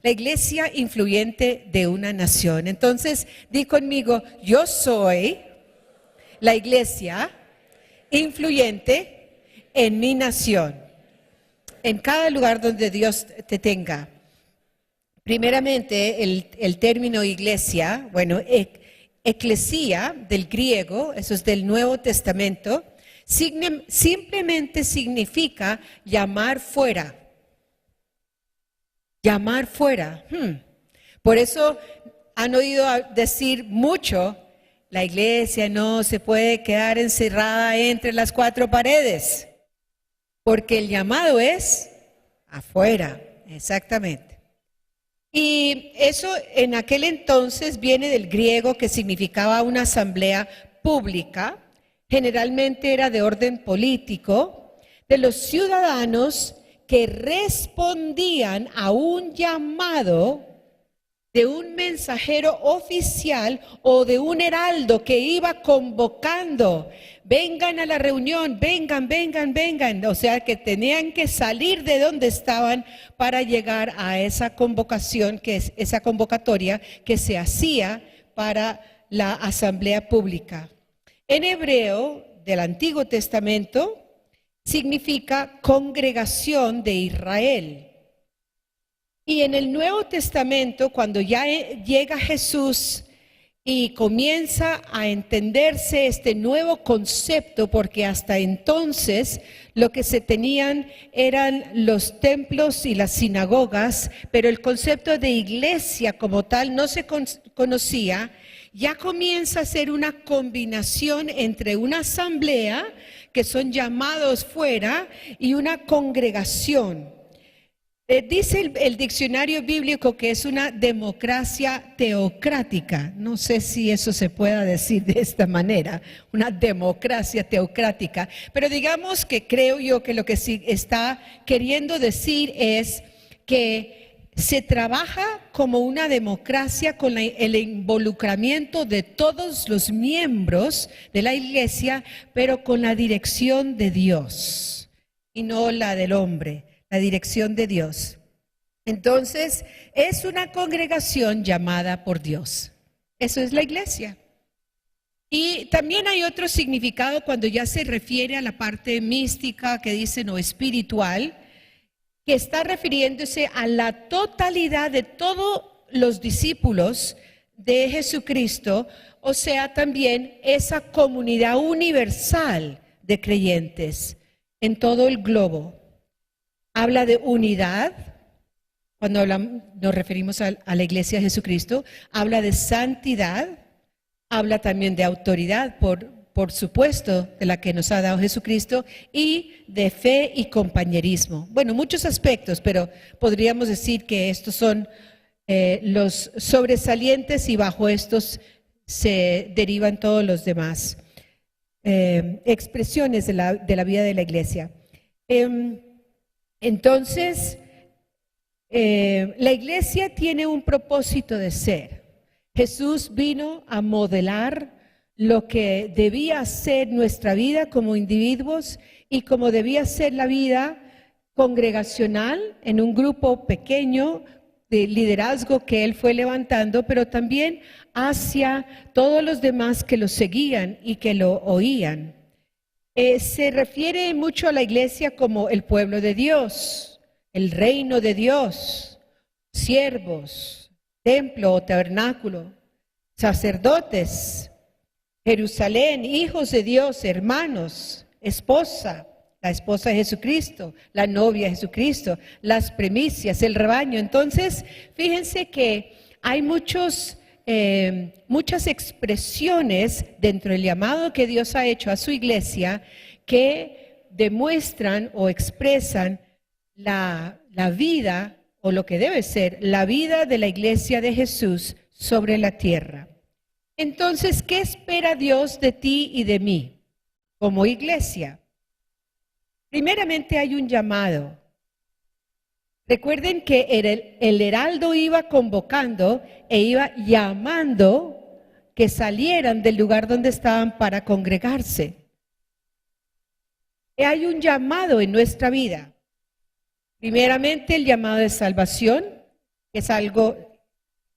la iglesia influyente de una nación. Entonces, di conmigo, yo soy la iglesia influyente en mi nación, en cada lugar donde Dios te tenga. Primeramente, el término iglesia, bueno, eclesia del griego, eso es del Nuevo Testamento, simplemente significa llamar fuera. Llamar fuera. Por eso han oído decir mucho, la iglesia no se puede quedar encerrada entre las cuatro paredes, porque el llamado es afuera, exactamente. Y eso en aquel entonces viene del griego, que significaba una asamblea pública, generalmente era de orden político, de los ciudadanos que respondían a un llamado de un mensajero oficial o de un heraldo que iba convocando, vengan a la reunión, vengan, o sea que tenían que salir de donde estaban para llegar a esa convocación, esa convocatoria que se hacía para la asamblea pública. En hebreo del Antiguo Testamento significa congregación de Israel. Y en el Nuevo Testamento, cuando ya llega Jesús y comienza a entenderse este nuevo concepto, porque hasta entonces lo que se tenían eran los templos y las sinagogas, pero el concepto de iglesia como tal no se conocía, ya comienza a ser una combinación entre una asamblea, que son llamados fuera, y una congregación. Dice el diccionario bíblico que es una democracia teocrática. No sé si eso se pueda decir de esta manera, una democracia teocrática. Pero digamos que creo yo que lo que sí está queriendo decir es que se trabaja como una democracia con el involucramiento de todos los miembros de la iglesia, pero con la dirección de Dios y no la del hombre. La dirección de Dios. Entonces, es una congregación llamada por Dios. Eso es la iglesia. Y también hay otro significado cuando ya se refiere a la parte mística que dicen o espiritual, que está refiriéndose a la totalidad de todos los discípulos de Jesucristo, o sea, también esa comunidad universal de creyentes en todo el globo. Habla de unidad, cuando nos referimos a la iglesia de Jesucristo, habla de santidad, habla también de autoridad, por supuesto, de la que nos ha dado Jesucristo, y de fe y compañerismo. Bueno, muchos aspectos, pero podríamos decir que estos son los sobresalientes y bajo estos se derivan todos los demás expresiones de la vida de la iglesia. Entonces, la iglesia tiene un propósito de ser. Jesús vino a modelar lo que debía ser nuestra vida como individuos y como debía ser la vida congregacional en un grupo pequeño de liderazgo que él fue levantando, pero también hacia todos los demás que lo seguían y que lo oían. Se refiere mucho a la iglesia como el pueblo de Dios, el reino de Dios, siervos, templo o tabernáculo, sacerdotes, Jerusalén, hijos de Dios, hermanos, esposa, la esposa de Jesucristo, la novia de Jesucristo, las primicias, el rebaño. Entonces, fíjense que hay muchas expresiones dentro del llamado que Dios ha hecho a su iglesia que demuestran o expresan la vida o lo que debe ser la vida de la iglesia de Jesús sobre la tierra. Entonces, ¿qué espera Dios de ti y de mí como iglesia? Primeramente hay un llamado. Recuerden que el heraldo iba convocando e iba llamando que salieran del lugar donde estaban para congregarse. Hay un llamado en nuestra vida. Primeramente el llamado de salvación, es algo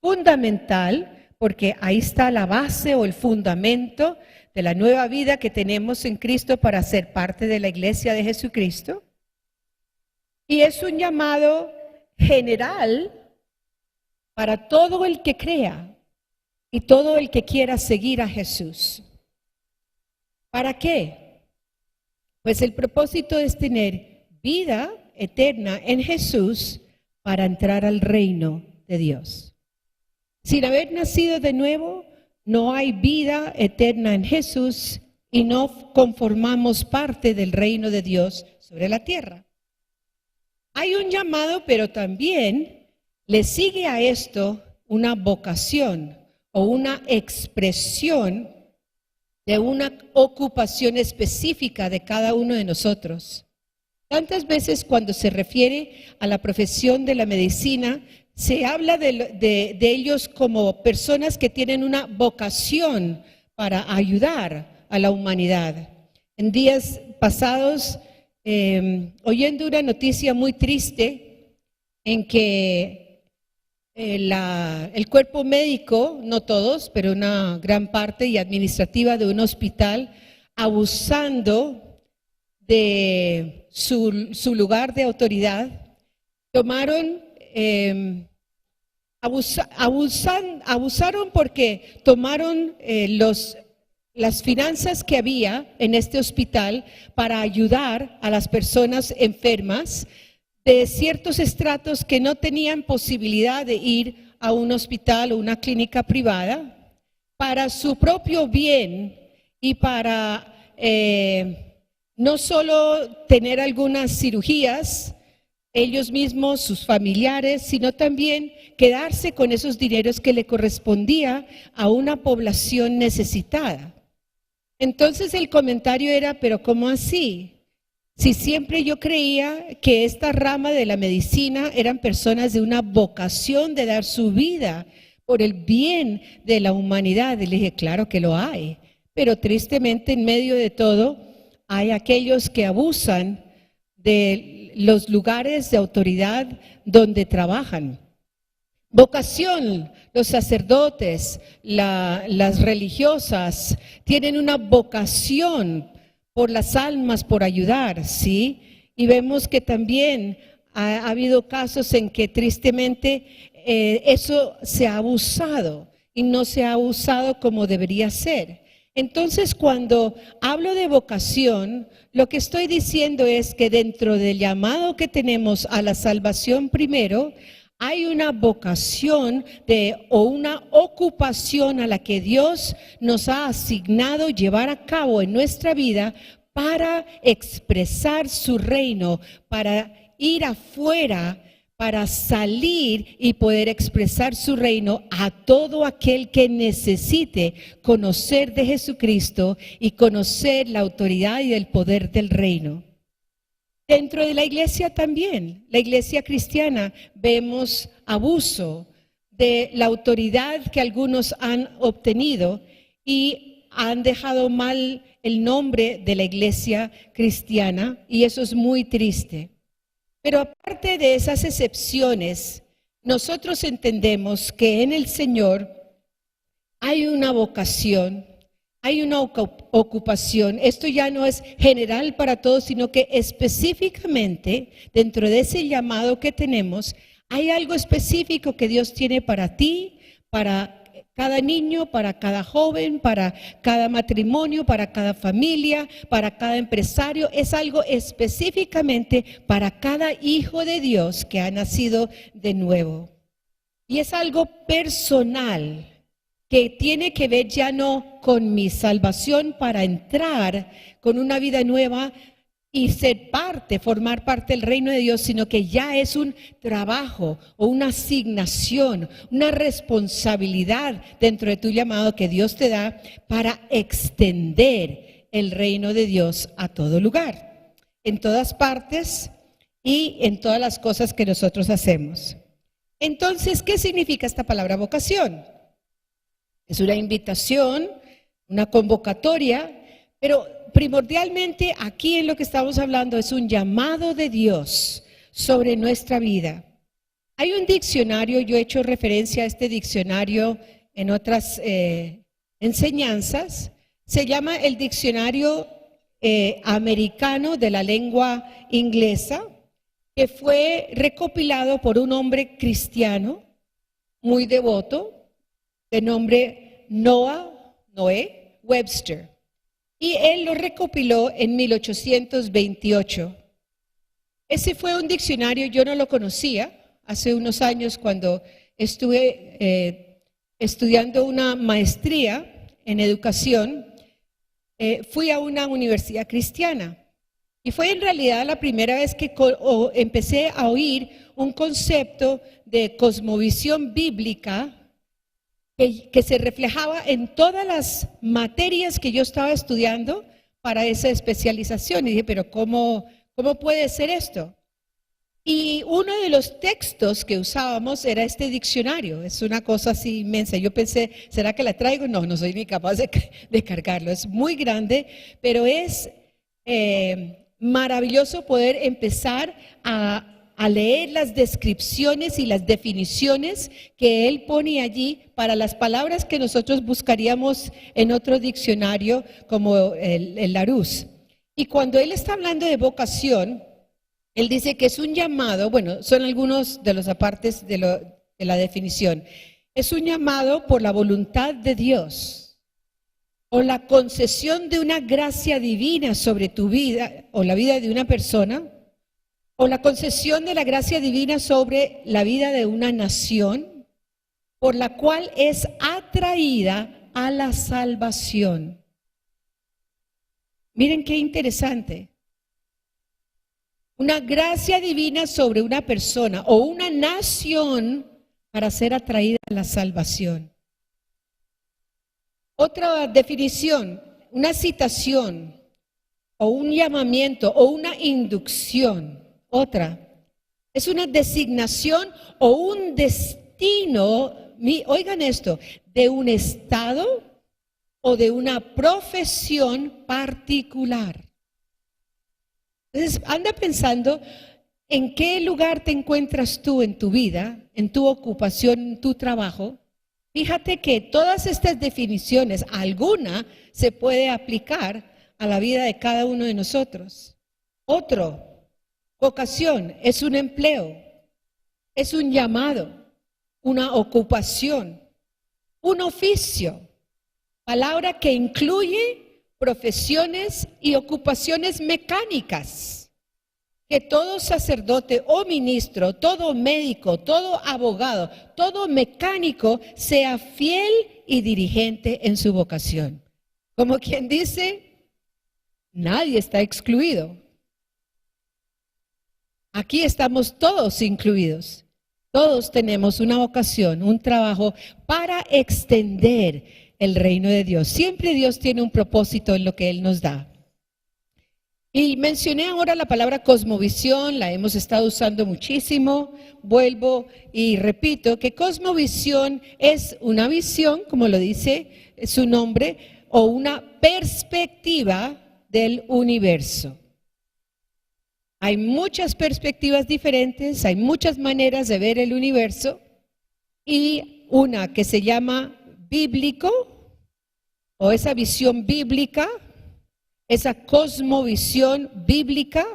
fundamental porque ahí está la base o el fundamento de la nueva vida que tenemos en Cristo para ser parte de la iglesia de Jesucristo. Y es un llamado general para todo el que crea y todo el que quiera seguir a Jesús. ¿Para qué? Pues el propósito es tener vida eterna en Jesús para entrar al reino de Dios. Sin haber nacido de nuevo, no hay vida eterna en Jesús y no conformamos parte del reino de Dios sobre la tierra. Hay un llamado, pero también le sigue a esto una vocación o una expresión de una ocupación específica de cada uno de nosotros. Tantas veces cuando se refiere a la profesión de la medicina, se habla de ellos como personas que tienen una vocación para ayudar a la humanidad. En días pasados, oyendo una noticia muy triste en que el cuerpo médico, no todos, pero una gran parte y administrativa de un hospital, abusando de su lugar de autoridad, abusaron porque tomaron las finanzas que había en este hospital para ayudar a las personas enfermas de ciertos estratos que no tenían posibilidad de ir a un hospital o una clínica privada para su propio bien y para no solo tener algunas cirugías ellos mismos, sus familiares, sino también quedarse con esos dineros que le correspondía a una población necesitada. Entonces el comentario era, pero ¿cómo así? Si siempre yo creía que esta rama de la medicina eran personas de una vocación de dar su vida por el bien de la humanidad. Y le dije, claro que lo hay, pero tristemente en medio de todo hay aquellos que abusan de los lugares de autoridad donde trabajan. Vocación, los sacerdotes, las religiosas tienen una vocación por las almas, por ayudar, ¿sí? Y vemos que también ha habido casos en que tristemente eso se ha abusado y no se ha usado como debería ser. Entonces, cuando hablo de vocación, lo que estoy diciendo es que dentro del llamado que tenemos a la salvación primero, hay una vocación o una ocupación a la que Dios nos ha asignado llevar a cabo en nuestra vida para expresar su reino, para ir afuera, para salir y poder expresar su reino a todo aquel que necesite conocer de Jesucristo y conocer la autoridad y el poder del reino. Dentro de la iglesia también, la iglesia cristiana, vemos abuso de la autoridad que algunos han obtenido y han dejado mal el nombre de la iglesia cristiana, y eso es muy triste. Pero aparte de esas excepciones, nosotros entendemos que en el Señor hay una vocación, hay una ocupación. Esto ya no es general para todos, sino que específicamente dentro de ese llamado que tenemos, hay algo específico que Dios tiene para ti, para cada niño, para cada joven, para cada matrimonio, para cada familia, para cada empresario. Es algo específicamente para cada hijo de Dios que ha nacido de nuevo. Y es algo personal que tiene que ver ya no con mi salvación para entrar con una vida nueva y ser parte, formar parte del reino de Dios, sino que ya es un trabajo o una asignación, una responsabilidad dentro de tu llamado que Dios te da para extender el reino de Dios a todo lugar, en todas partes y en todas las cosas que nosotros hacemos. Entonces, ¿qué significa esta palabra vocación? Es una invitación, una convocatoria, pero primordialmente aquí en lo que estamos hablando es un llamado de Dios sobre nuestra vida. Hay un diccionario, yo he hecho referencia a este diccionario en otras enseñanzas, se llama el Diccionario Americano de la Lengua Inglesa, que fue recopilado por un hombre cristiano muy devoto, de nombre Noé Webster. Y él lo recopiló en 1828. Ese fue un diccionario, yo no lo conocía, hace unos años cuando estuve estudiando una maestría en educación, fui a una universidad cristiana. Y fue en realidad la primera vez que empecé a oír un concepto de cosmovisión bíblica que se reflejaba en todas las materias que yo estaba estudiando para esa especialización. Y dije, pero ¿cómo puede ser esto? Y uno de los textos que usábamos era este diccionario. Es una cosa así inmensa. Yo pensé, ¿será que la traigo? No soy ni capaz de cargarlo. Es muy grande, pero es maravilloso poder empezar a leer las descripciones y las definiciones que él pone allí para las palabras que nosotros buscaríamos en otro diccionario como el Larousse. Y cuando él está hablando de vocación, él dice que es un llamado, bueno, son algunos de los apartes de la definición. Es un llamado por la voluntad de Dios o la concesión de una gracia divina sobre tu vida o la vida de una persona, o la concesión de la gracia divina sobre la vida de una nación, por la cual es atraída a la salvación. Miren qué interesante. Una gracia divina sobre una persona o una nación para ser atraída a la salvación. Otra definición, una citación o un llamamiento o una inducción. Otra, es una designación o un destino, oigan esto, de un estado o de una profesión particular. Entonces, anda pensando en qué lugar te encuentras tú en tu vida, en tu ocupación, en tu trabajo. Fíjate que todas estas definiciones, alguna se puede aplicar a la vida de cada uno de nosotros. Otro, vocación, es un empleo, es un llamado, una ocupación, un oficio, palabra que incluye profesiones y ocupaciones mecánicas. Que todo sacerdote o ministro, todo médico, todo abogado, todo mecánico sea fiel y diligente en su vocación. Como quien dice, nadie está excluido. Aquí estamos todos incluidos. Todos tenemos una vocación, un trabajo para extender el reino de Dios. Siempre Dios tiene un propósito en lo que Él nos da. Y mencioné ahora la palabra cosmovisión, la hemos estado usando muchísimo. Vuelvo y repito que cosmovisión es una visión, como lo dice su nombre, o una perspectiva del universo. Hay muchas perspectivas diferentes, hay muchas maneras de ver el universo, y una que se llama bíblico, o esa visión bíblica, esa cosmovisión bíblica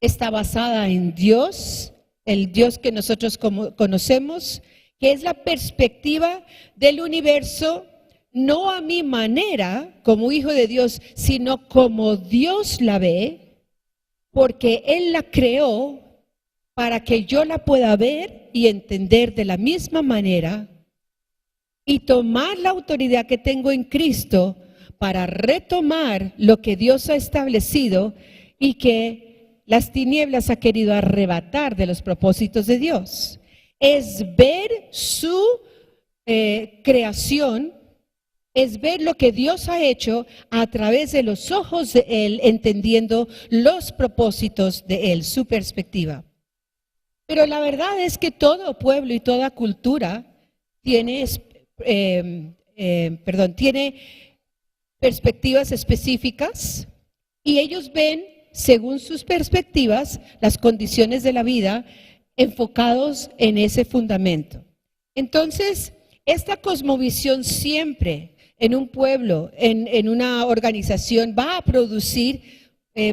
está basada en Dios, el Dios que nosotros conocemos, que es la perspectiva del universo, no a mi manera como hijo de Dios, sino como Dios la ve, porque Él la creó para que yo la pueda ver y entender de la misma manera y tomar la autoridad que tengo en Cristo para retomar lo que Dios ha establecido y que las tinieblas ha querido arrebatar de los propósitos de Dios. Es ver su creación, es ver lo que Dios ha hecho a través de los ojos de Él, entendiendo los propósitos de Él, su perspectiva. Pero la verdad es que todo pueblo y toda cultura tiene perspectivas específicas, y ellos ven, según sus perspectivas, las condiciones de la vida enfocados en ese fundamento. Entonces, esta cosmovisión siempre en un pueblo, en una organización, va a producir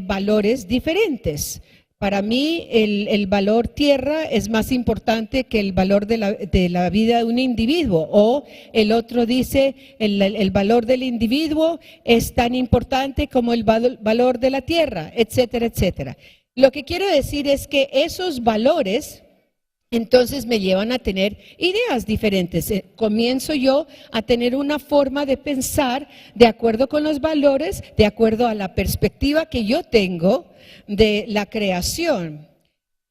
valores diferentes. Para mí, el valor tierra es más importante que el valor de la vida de un individuo. O el otro dice, el valor del individuo es tan importante como el valor de la tierra, etcétera, etcétera. Lo que quiero decir es que esos valores entonces me llevan a tener ideas diferentes. Comienzo yo a tener una forma de pensar de acuerdo con los valores, de acuerdo a la perspectiva que yo tengo de la creación.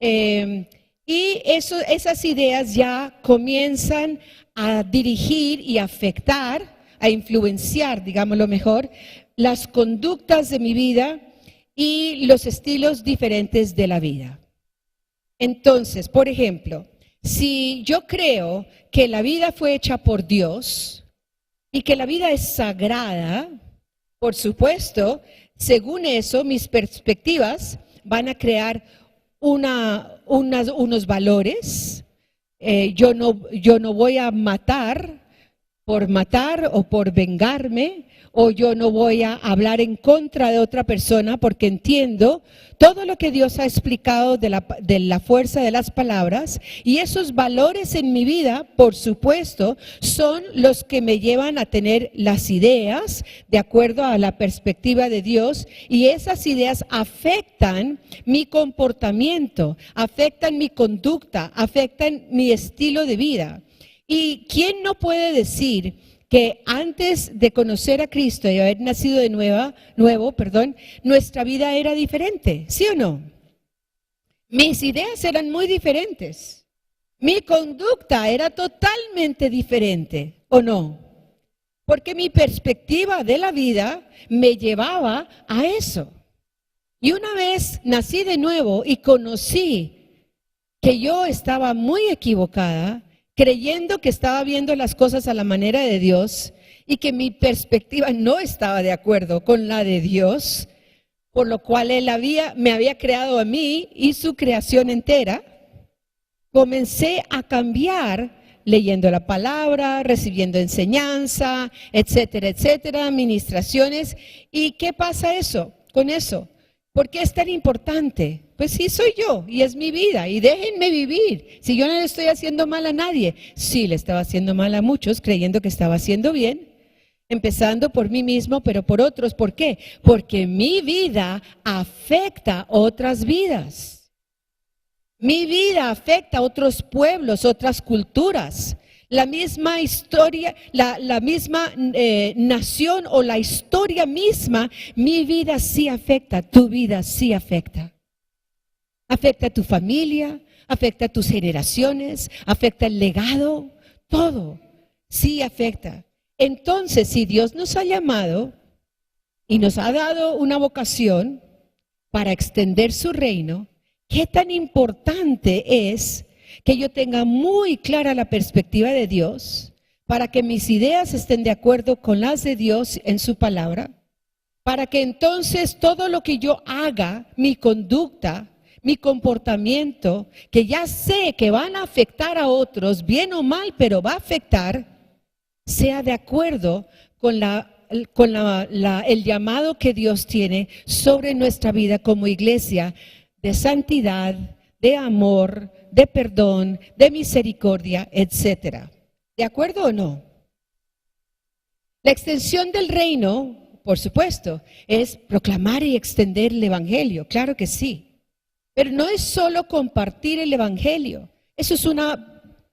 Y esas ideas ya comienzan a dirigir y afectar, a influenciar, digámoslo mejor, las conductas de mi vida y los estilos diferentes de la vida. Entonces, por ejemplo, si yo creo que la vida fue hecha por Dios y que la vida es sagrada, por supuesto, según eso, mis perspectivas van a crear unos valores. Yo no voy a matar por matar o por vengarme, o yo no voy a hablar en contra de otra persona porque entiendo todo lo que Dios ha explicado de la fuerza de las palabras, y esos valores en mi vida, por supuesto, son los que me llevan a tener las ideas de acuerdo a la perspectiva de Dios, y esas ideas afectan mi comportamiento, afectan mi conducta, afectan mi estilo de vida. ¿Y quién no puede decir que antes de conocer a Cristo y haber nacido de nuevo, nuestra vida era diferente? ¿Sí o no? Mis ideas eran muy diferentes. Mi conducta era totalmente diferente, ¿o no? Porque mi perspectiva de la vida me llevaba a eso. Y una vez nací de nuevo y conocí que yo estaba muy equivocada, creyendo que estaba viendo las cosas a la manera de Dios y que mi perspectiva no estaba de acuerdo con la de Dios, por lo cual Él me había creado a mí y su creación entera, comencé a cambiar leyendo la palabra, recibiendo enseñanza, etcétera, etcétera, administraciones. ¿Y qué pasa con eso? ¿Por qué es tan importante? Pues sí, soy yo y es mi vida y déjenme vivir. Si yo no le estoy haciendo mal a nadie, sí le estaba haciendo mal a muchos creyendo que estaba haciendo bien, empezando por mí mismo, pero por otros. ¿Por qué? Porque mi vida afecta otras vidas. Mi vida afecta a otros pueblos, otras culturas. La misma historia, la misma nación o la historia misma, mi vida sí afecta, tu vida sí afecta. Afecta a tu familia, afecta a tus generaciones, afecta el legado, todo sí afecta. Entonces, si Dios nos ha llamado y nos ha dado una vocación para extender su reino, ¿qué tan importante es que yo tenga muy clara la perspectiva de Dios para que mis ideas estén de acuerdo con las de Dios en su palabra? Para que entonces todo lo que yo haga, mi conducta, mi comportamiento, que ya sé que van a afectar a otros, bien o mal, pero va a afectar, sea de acuerdo con el llamado que Dios tiene sobre nuestra vida como iglesia, de santidad, de amor, de perdón, de misericordia, etcétera. ¿De acuerdo o no? La extensión del reino, por supuesto, es proclamar y extender el evangelio, claro que sí. Pero no es solo compartir el evangelio, eso es un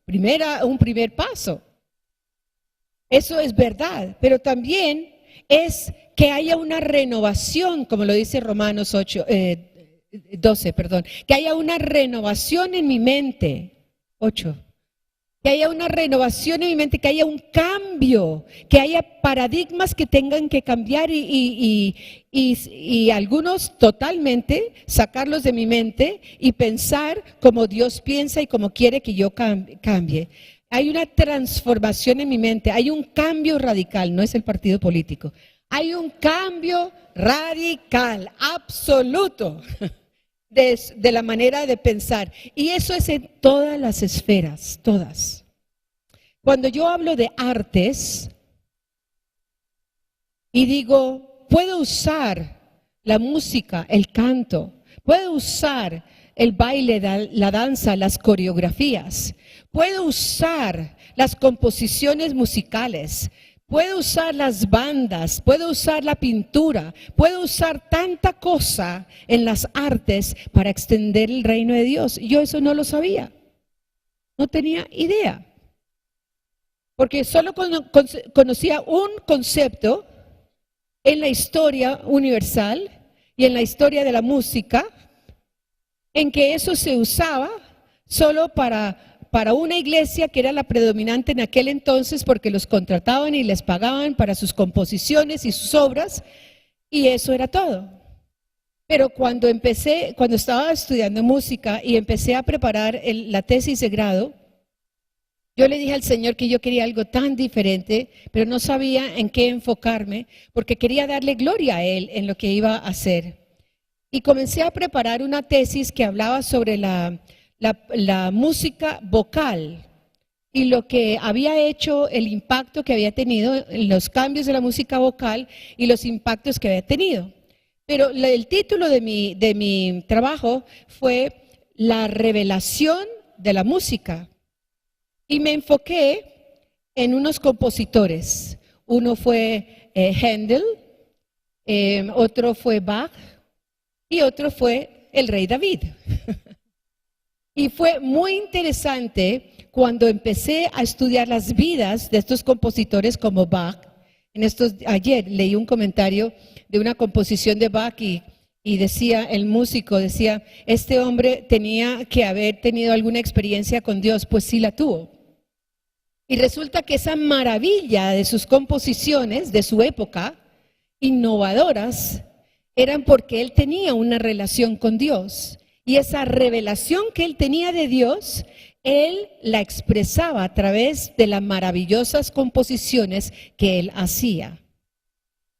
primer paso. Eso es verdad, pero también es que haya una renovación, como lo dice Romanos 12, que haya una renovación en mi mente, 8. Que haya una renovación en mi mente, que haya un cambio, que haya paradigmas que tengan que cambiar y algunos totalmente sacarlos de mi mente y pensar como Dios piensa y como quiere que yo cambie. Hay una transformación en mi mente, hay un cambio radical, no es el partido político. Hay un cambio radical, absoluto, de la manera de pensar. Y eso es en todas las esferas, todas. Cuando yo hablo de artes y digo, puedo usar la música, el canto, puedo usar el baile, la danza, las coreografías, puedo usar las composiciones musicales, puedo usar las bandas, puedo usar la pintura, puedo usar tanta cosa en las artes para extender el reino de Dios. Yo eso no lo sabía, no tenía idea, porque solo conocía un concepto en la historia universal y en la historia de la música, en que eso se usaba solo para una iglesia que era la predominante en aquel entonces, porque los contrataban y les pagaban para sus composiciones y sus obras, y eso era todo. Pero cuando estaba estudiando música y empecé a preparar la tesis de grado, yo le dije al Señor que yo quería algo tan diferente, pero no sabía en qué enfocarme, porque quería darle gloria a Él en lo que iba a hacer. Y comencé a preparar una tesis que hablaba sobre la música vocal y lo que había hecho, el impacto que había tenido, los cambios de la música vocal y los impactos que había tenido. Pero el título de mi trabajo fue La revelación de la música. Y me enfoqué en unos compositores. Uno fue Händel, otro fue Bach y otro fue el rey David. Y fue muy interesante cuando empecé a estudiar las vidas de estos compositores como Bach. Ayer leí un comentario de una composición de Bach y decía, el músico decía, este hombre tenía que haber tenido alguna experiencia con Dios, pues sí la tuvo. Y resulta que esa maravilla de sus composiciones de su época, innovadoras, eran porque él tenía una relación con Dios. Y esa revelación que él tenía de Dios, él la expresaba a través de las maravillosas composiciones que él hacía.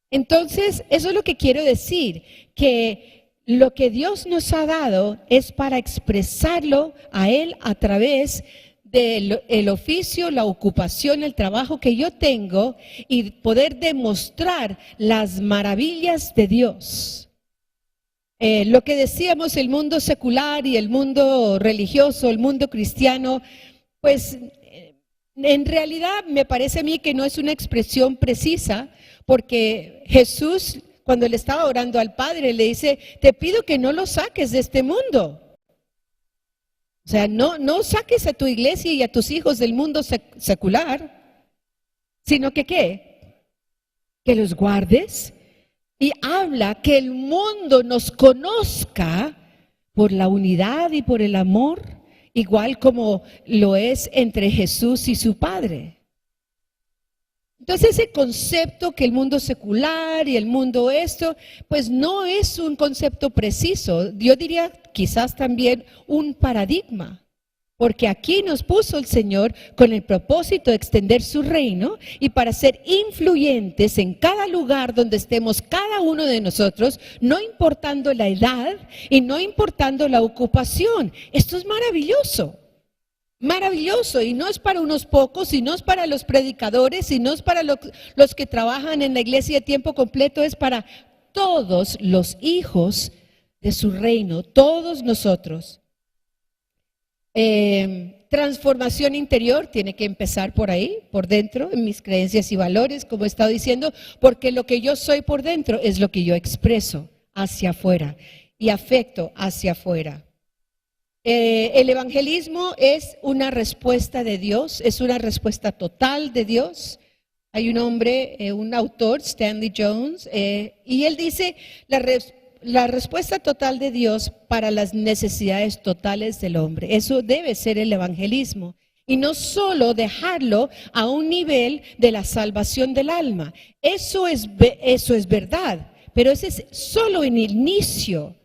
Entonces, eso es lo que quiero decir, que lo que Dios nos ha dado es para expresarlo a él a través del oficio, la ocupación, el trabajo que yo tengo y poder demostrar las maravillas de Dios. Lo que decíamos, el mundo secular y el mundo religioso, el mundo cristiano, pues en realidad me parece a mí que no es una expresión precisa, porque Jesús, cuando le estaba orando al Padre, le dice, te pido que no lo saques de este mundo. O sea, no saques a tu iglesia y a tus hijos del mundo secular, sino que ¿qué? Que los guardes. Y habla que el mundo nos conozca por la unidad y por el amor, igual como lo es entre Jesús y su Padre. Entonces ese concepto que el mundo secular y el mundo esto, pues no es un concepto preciso. Yo diría quizás también un paradigma. Porque aquí nos puso el Señor con el propósito de extender su reino y para ser influyentes en cada lugar donde estemos cada uno de nosotros, no importando la edad y no importando la ocupación. Esto es maravilloso, maravilloso, y no es para unos pocos, y no es para los predicadores, y no es para los que trabajan en la iglesia de tiempo completo, es para todos los hijos de su reino, todos nosotros. Transformación interior tiene que empezar por ahí, por dentro, en mis creencias y valores, como he estado diciendo, porque lo que yo soy por dentro es lo que yo expreso hacia afuera y afecto hacia afuera. El evangelismo es una respuesta de Dios, es una respuesta total de Dios. Hay un hombre, un autor, Stanley Jones, y él dice la respuesta total de Dios para las necesidades totales del hombre. Eso debe ser el evangelismo. Y no solo dejarlo a un nivel de la salvación del alma. Eso es verdad, pero ese es solo en el inicio.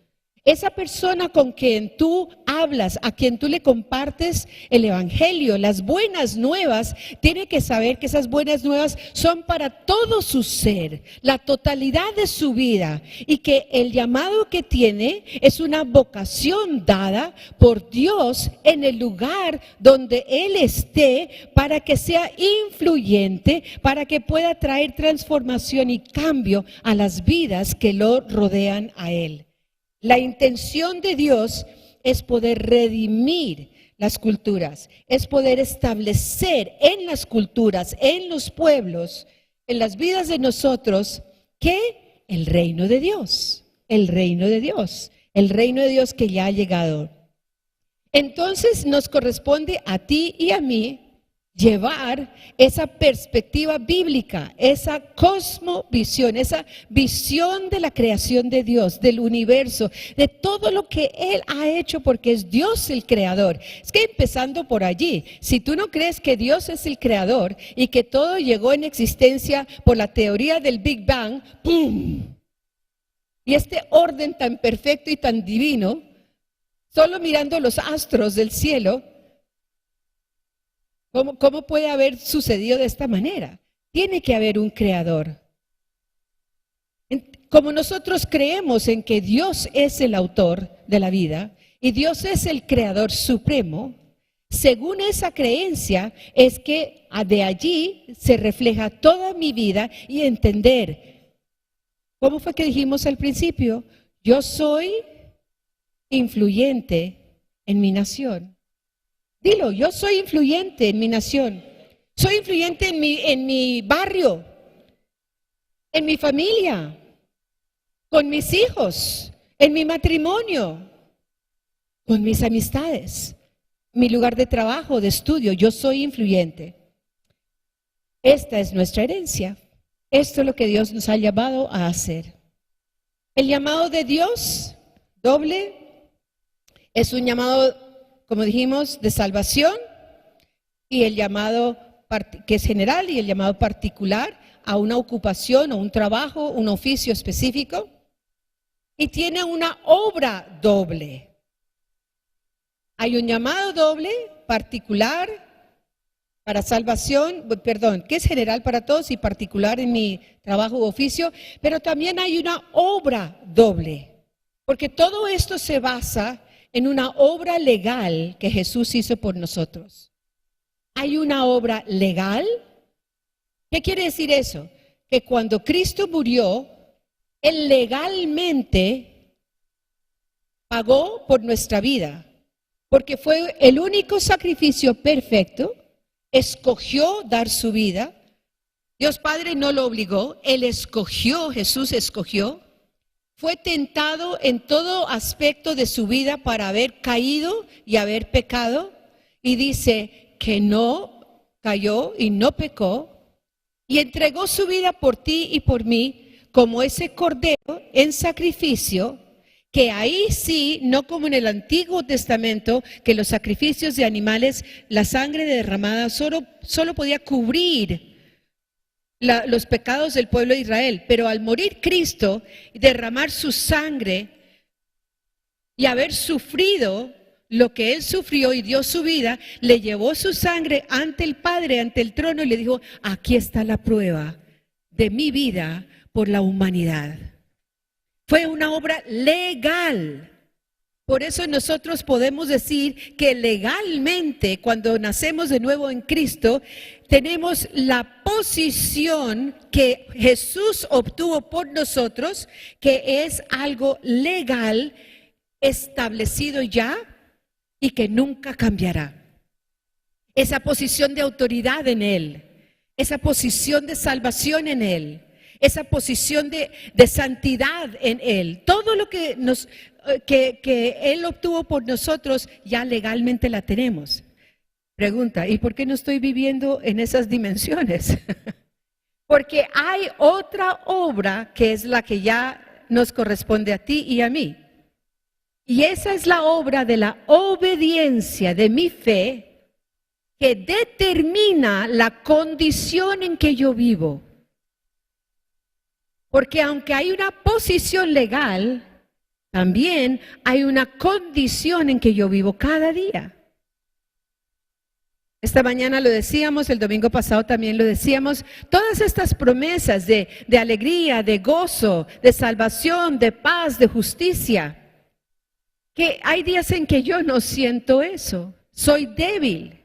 Esa persona con quien tú hablas, a quien tú le compartes el evangelio, las buenas nuevas, tiene que saber que esas buenas nuevas son para todo su ser, la totalidad de su vida, y que el llamado que tiene es una vocación dada por Dios en el lugar donde Él esté, para que sea influyente, para que pueda traer transformación y cambio a las vidas que lo rodean a Él. La intención de Dios es poder redimir las culturas, es poder establecer en las culturas, en los pueblos, en las vidas de nosotros, que el reino de Dios, el reino de Dios, el reino de Dios que ya ha llegado. Entonces nos corresponde a ti y a mí llevar esa perspectiva bíblica, esa cosmovisión, esa visión de la creación de Dios, del universo, de todo lo que Él ha hecho, porque es Dios el creador. Es que empezando por allí, si tú no crees que Dios es el creador y que todo llegó en existencia por la teoría del Big Bang, ¡pum! Y este orden tan perfecto y tan divino, solo mirando los astros del cielo, ¿cómo puede haber sucedido de esta manera? Tiene que haber un creador. Como nosotros creemos en que Dios es el autor de la vida y Dios es el creador supremo, según esa creencia es que de allí se refleja toda mi vida y entender. ¿Cómo fue que dijimos al principio? Yo soy influyente en mi nación. Dilo, yo soy influyente en mi nación, soy influyente en mi barrio, en mi familia, con mis hijos, en mi matrimonio, con mis amistades, mi lugar de trabajo, de estudio. Yo soy influyente. Esta es nuestra herencia. Esto es lo que Dios nos ha llamado a hacer. El llamado de Dios, doble, es un llamado, como dijimos, de salvación, y el llamado que es general y el llamado particular a una ocupación o un trabajo, un oficio específico, y tiene una obra doble. Hay un llamado doble, particular para salvación, que es general para todos y particular en mi trabajo u oficio, pero también hay una obra doble, porque todo esto se basa en una obra legal que Jesús hizo por nosotros. Hay una obra legal. ¿Qué quiere decir eso? Que cuando Cristo murió, Él legalmente pagó por nuestra vida, porque fue el único sacrificio perfecto, escogió dar su vida. Dios Padre no lo obligó, Él escogió, Jesús escogió. Fue tentado en todo aspecto de su vida para haber caído y haber pecado, y dice que no cayó y no pecó, y entregó su vida por ti y por mí como ese cordero en sacrificio, que ahí sí, no como en el Antiguo Testamento, que los sacrificios de animales, la sangre derramada solo podía cubrir los pecados del pueblo de Israel, pero al morir Cristo y derramar su sangre y haber sufrido lo que Él sufrió y dio su vida, le llevó su sangre ante el Padre, ante el trono, y le dijo: aquí está la prueba de mi vida por la humanidad. Fue una obra legal. Por eso nosotros podemos decir que legalmente, cuando nacemos de nuevo en Cristo, tenemos la posición que Jesús obtuvo por nosotros, que es algo legal, establecido ya y que nunca cambiará. Esa posición de autoridad en Él, esa posición de salvación en Él, esa posición de santidad en Él, todo lo que Él obtuvo por nosotros, ya legalmente la tenemos. Pregunta: ¿y por qué no estoy viviendo en esas dimensiones? Porque hay otra obra que es la que ya nos corresponde a ti y a mí. Y esa es la obra de la obediencia de mi fe, que determina la condición en que yo vivo. Porque aunque hay una posición legal, también hay una condición en que yo vivo cada día. Esta mañana lo decíamos, el domingo pasado también lo decíamos, todas estas promesas de alegría, de gozo, de salvación, de paz, de justicia, que hay días en que yo no siento eso, soy débil.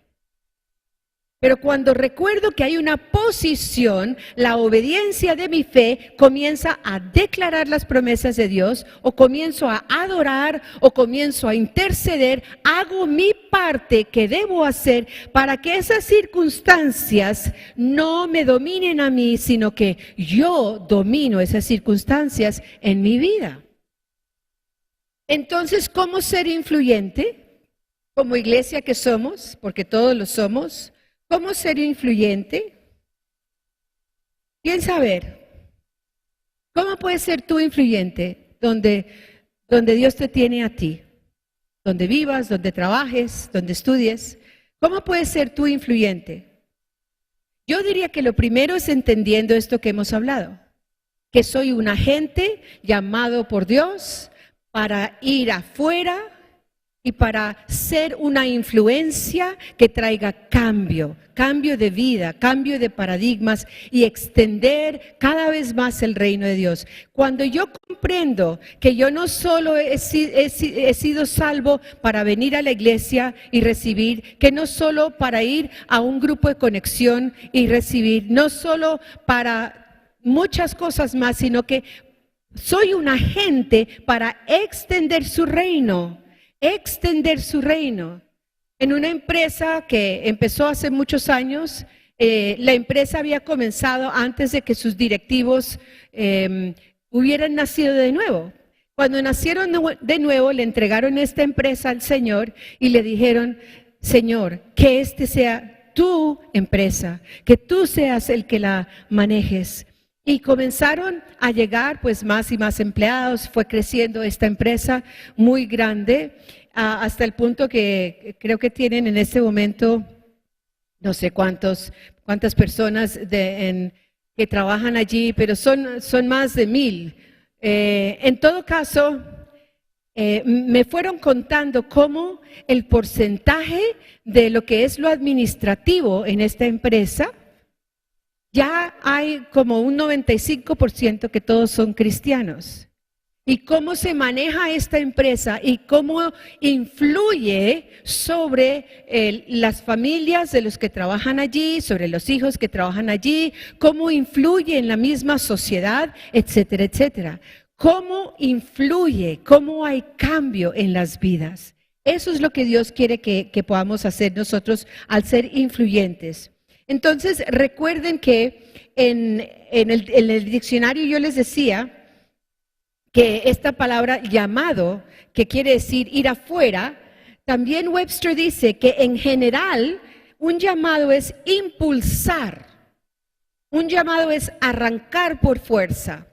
Pero cuando recuerdo que hay una posición, la obediencia de mi fe comienza a declarar las promesas de Dios, o comienzo a adorar, o comienzo a interceder, hago mi parte que debo hacer para que esas circunstancias no me dominen a mí, sino que yo domino esas circunstancias en mi vida. Entonces, ¿cómo ser influyente? Como iglesia que somos, porque todos lo somos. ¿Cómo ser influyente? Piensa a ver, ¿cómo puedes ser tú influyente donde Dios te tiene a ti? Donde vivas, donde trabajes, donde estudies. ¿Cómo puedes ser tú influyente? Yo diría que lo primero es entendiendo esto que hemos hablado, que soy un agente llamado por Dios para ir afuera y para ser una influencia que traiga cambio de vida, cambio de paradigmas y extender cada vez más el reino de Dios. Cuando yo comprendo que yo no solo he sido salvo para venir a la iglesia y recibir, que no solo para ir a un grupo de conexión y recibir, no solo para muchas cosas más, sino que soy un agente para extender su reino. En una empresa que empezó hace muchos años, la empresa había comenzado antes de que sus directivos hubieran nacido de nuevo. Cuando nacieron de nuevo, le entregaron esta empresa al Señor y le dijeron: Señor, que este sea tu empresa, que tú seas el que la manejes. Y comenzaron a llegar pues más y más empleados, fue creciendo esta empresa muy grande, hasta el punto que creo que tienen en este momento no sé cuántas personas que trabajan allí, pero son más de 1,000. En todo caso, me fueron contando cómo el porcentaje de lo que es lo administrativo en esta empresa, ya hay como un 95% que todos son cristianos. Y cómo se maneja esta empresa y cómo influye sobre las familias de los que trabajan allí, sobre los hijos que trabajan allí, cómo influye en la misma sociedad, etcétera, etcétera. Cómo influye, cómo hay cambio en las vidas. Eso es lo que Dios quiere que podamos hacer nosotros al ser influyentes. Entonces, recuerden que en el diccionario yo les decía que esta palabra llamado, que quiere decir ir afuera, también Webster dice que en general un llamado es impulsar, un llamado es arrancar por fuerza,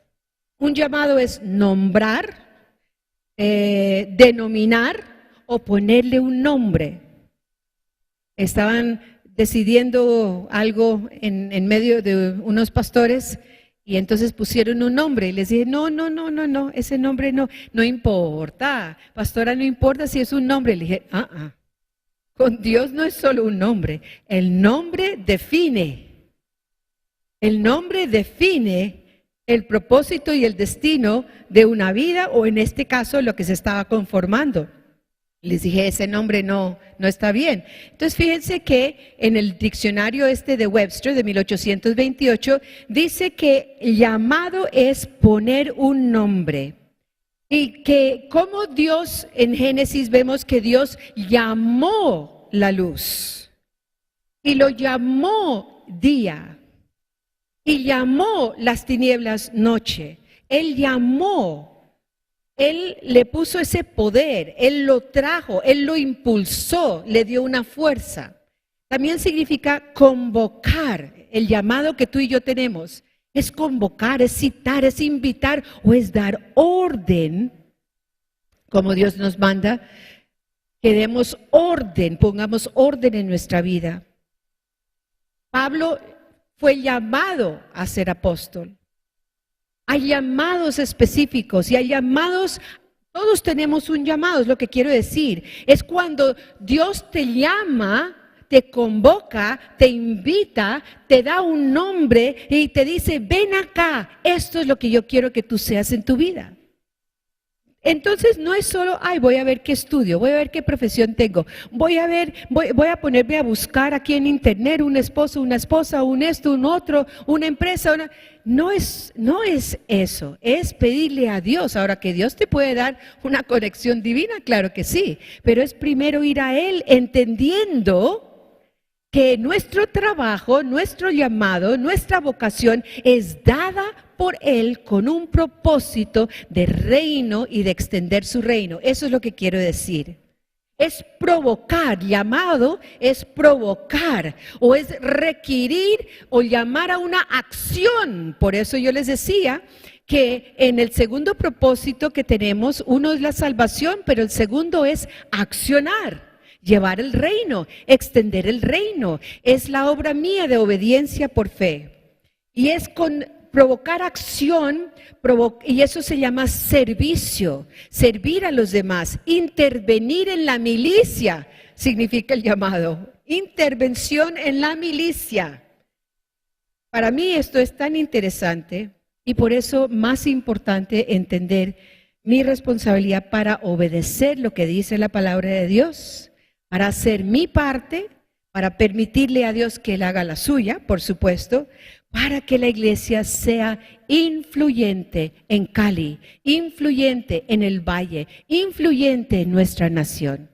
un llamado es nombrar, denominar o ponerle un nombre. Estaban decidiendo algo en medio de unos pastores y entonces pusieron un nombre y les dije, no, ese nombre no importa, pastora, no importa si es un nombre. Le dije, con Dios no es solo un nombre, el nombre define el propósito y el destino de una vida, o en este caso lo que se estaba conformando. Les dije, ese nombre no está bien. Entonces, fíjense que en el diccionario de Webster de 1828 dice que llamado es poner un nombre. Y que como Dios, en Génesis vemos que Dios llamó la luz. Y lo llamó día. Y llamó las tinieblas noche. Él llamó. Él le puso ese poder, Él lo trajo, Él lo impulsó, le dio una fuerza. También significa convocar. El llamado que tú y yo tenemos es convocar, es citar, es invitar o es dar orden, como Dios nos manda, que demos orden, pongamos orden en nuestra vida. Pablo fue llamado a ser apóstol. Hay llamados específicos y hay llamados Todos tenemos un llamado, es lo que quiero decir. Es cuando Dios te llama, te convoca, te invita, te da un nombre y te dice, ven acá, esto es lo que yo quiero que tú seas en tu vida. Entonces no es solo, voy a ver qué estudio, voy a ver qué profesión tengo, voy a ponerme a buscar aquí en internet un esposo, una esposa, un esto, un otro, una empresa. No es eso, es pedirle a Dios. Ahora, que Dios te puede dar una conexión divina, claro que sí, pero es primero ir a Él entendiendo que nuestro trabajo, nuestro llamado, nuestra vocación es dada por Él con un propósito de reino y de extender su reino. Eso es lo que quiero decir. Es provocar, llamado es provocar o es requerir o llamar a una acción. Por eso yo les decía que en el segundo propósito que tenemos, uno es la salvación, pero el segundo es accionar. Llevar el reino, extender el reino, es la obra mía de obediencia por fe. Y es con provocar acción, y eso se llama servicio, servir a los demás, intervenir en la milicia, significa el llamado, intervención en la milicia. Para mí esto es tan interesante y por eso más importante entender mi responsabilidad para obedecer lo que dice la palabra de Dios, para hacer mi parte, para permitirle a Dios que Él haga la suya, por supuesto, para que la iglesia sea influyente en Cali, influyente en el Valle, influyente en nuestra nación.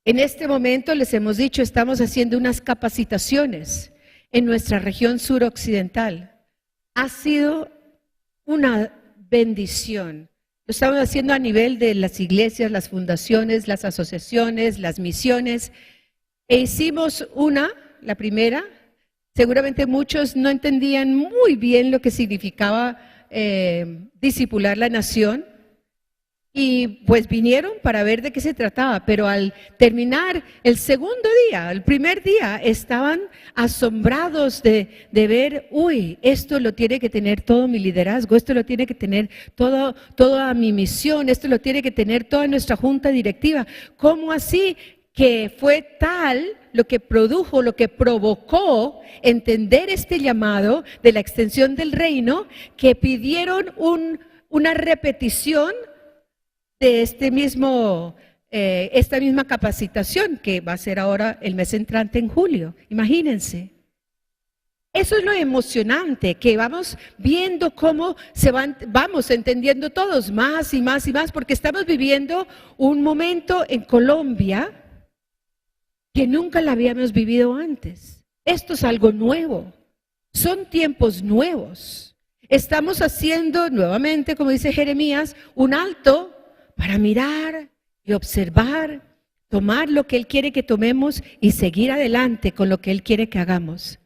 En este momento, les hemos dicho, estamos haciendo unas capacitaciones en nuestra región suroccidental. Ha sido una bendición. Lo estamos haciendo a nivel de las iglesias, las fundaciones, las asociaciones, las misiones. E hicimos la primera. Seguramente muchos no entendían muy bien lo que significaba discipular la nación. Y pues vinieron para ver de qué se trataba, pero al terminar el segundo día, el primer día, estaban asombrados de ver, esto lo tiene que tener todo mi liderazgo, esto lo tiene que tener toda mi misión, esto lo tiene que tener toda nuestra junta directiva. ¿Cómo así? Que fue tal lo que produjo, lo que provocó entender este llamado de la extensión del reino, que pidieron una repetición de esta misma capacitación que va a ser ahora el mes entrante en julio. Imagínense. Eso es lo emocionante, que vamos viendo cómo vamos entendiendo todos más y más y más, porque estamos viviendo un momento en Colombia que nunca la habíamos vivido antes. Esto es algo nuevo, son tiempos nuevos. Estamos haciendo nuevamente, como dice Jeremías, un alto para mirar y observar, tomar lo que Él quiere que tomemos y seguir adelante con lo que Él quiere que hagamos.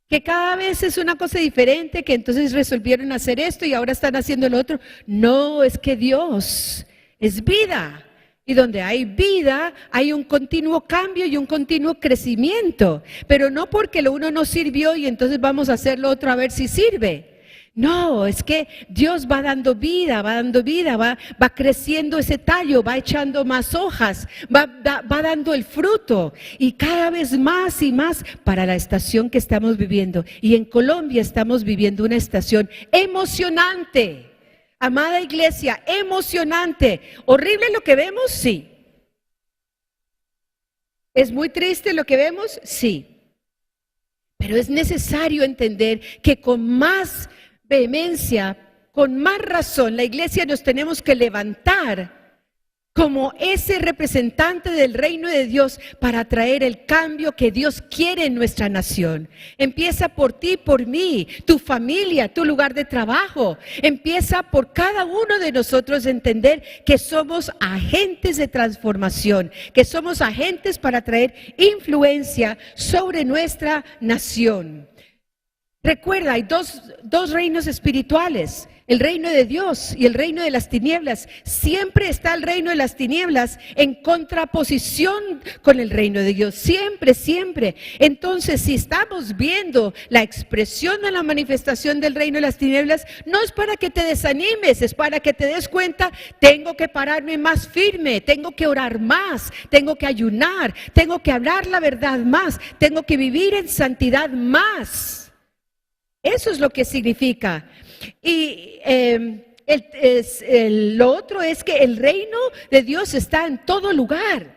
Que cada vez es una cosa diferente, que entonces resolvieron hacer esto y ahora están haciendo lo otro. No, es que Dios es vida. Y donde hay vida, hay un continuo cambio y un continuo crecimiento. Pero no porque lo uno no sirvió y entonces vamos a hacer lo otro a ver si sirve. No, es que Dios va dando vida, va creciendo ese tallo, va echando más hojas, va dando el fruto y cada vez más y más para la estación que estamos viviendo. Y en Colombia estamos viviendo una estación emocionante. Amada iglesia, emocionante. ¿Horrible lo que vemos? Sí. ¿Es muy triste lo que vemos? Sí. Pero es necesario entender que con más vehemencia, con más razón, la iglesia nos tenemos que levantar como ese representante del reino de Dios para traer el cambio que Dios quiere en nuestra nación. Empieza por ti, por mí, tu familia, tu lugar de trabajo. Empieza por cada uno de nosotros entender que somos agentes de transformación, que somos agentes para traer influencia sobre nuestra nación. Recuerda, hay dos reinos espirituales, el reino de Dios y el reino de las tinieblas. Siempre está el reino de las tinieblas en contraposición con el reino de Dios, siempre, siempre. Entonces, si estamos viendo la expresión de la manifestación del reino de las tinieblas, no es para que te desanimes, es para que te des cuenta, tengo que pararme más firme, tengo que orar más, tengo que ayunar, tengo que hablar la verdad más, tengo que vivir en santidad más. Eso es lo que significa. Y lo otro es que el reino de Dios está en todo lugar.